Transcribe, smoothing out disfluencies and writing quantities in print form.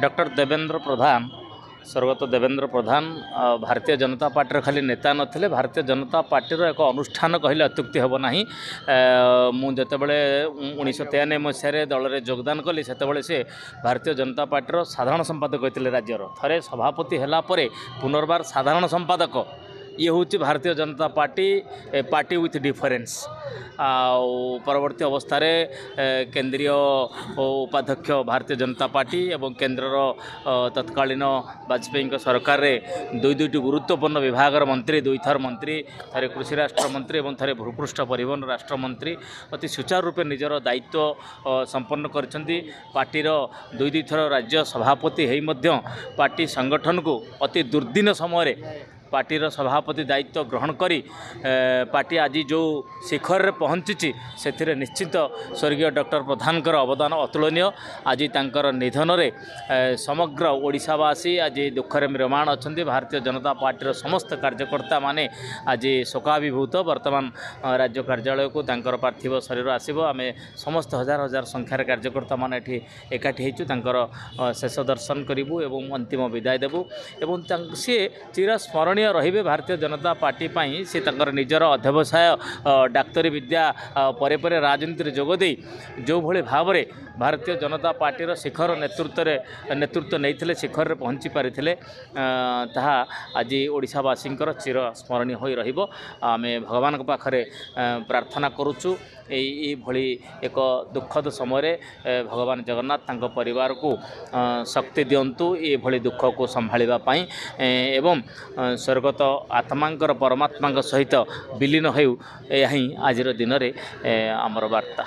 Doctor Devendra प्रधान स्वर्गत देवेंद्र प्रधान Bharatiya Janata party खाली नेता नथिले Bharatiya Janata party एक अनुष्ठान कहले अत्युक्ति हेब ना मुझे 1993 मसीह दल में योगदान कली से भारतीय जनता पार्टी साधारण संपादक होते राज्यर थे सभापति हेलापर पुनर्बार साधारण संपादक ये हूँ Bharatiya Janata party with difference परवर्ती अवस्था केंद्रीय उपाध्यक्ष भारतीय जनता पार्टी एवं केंद्रर तत्कालीन वाजपेयी सरकार में दुईटी गुरुत्वपूर्ण विभाग मंत्री दुई थर मंत्री थे कृषि राष्ट्र मंत्री और थे भूपृष्ठ परिवहन राष्ट्र मंत्री अति सुचारू रूपे निजर दायित्व संपन्न करछंती पार्टीर दुई थर राज्य सभापति होई पार्टी संगठन को अति दुर्दिन समय पार्टीर सभापति दायित्व ग्रहण करी पार्टी आज जो शिखर रे पहुँची से निश्चित स्वर्गीय डॉक्टर प्रधानकर अवदान अतुलनीय आज तांकर निधन रे समग्र ओडिशावासी आज दुखरे म्रियमाण अच्छा भारतीय जनता पार्टीर समस्त कार्यकर्ता माने आज शोकाभिभूत वर्तमान राज्य कार्यालय को तांकर पार्थिव शरीर आसब आम समस्त हजार हजार संख्यार कार्यकर्ता माने एकाठी होकर शेष दर्शन करूँ एवं अंतिम विदाय देबू एवं सी चिरस्मरणीय रहिबे भारतीय जनता पार्टी पाई से निजर अध्यवसाय डाक्तरी विद्या परे परे राजनीति जोगदे जो भली भाव में भारतीय जनता पार्टीर शिखर नेतृत्व नहीं शिखर में पहुँची पारी ताहा आज ओडिशावासी चिर स्मरणीय हो रहिबो आमे भगवान पाखरे प्रार्थना करुचु भली एक दुखद समय भगवान जगन्नाथ तांको परिवार को शक्ति दिंतु ये भली दुख को संभालिबा पाई एवं स्वर्गत आत्मांकर परमात्मा सहित विलीन हो यही आज दिन में आमर वार्ता।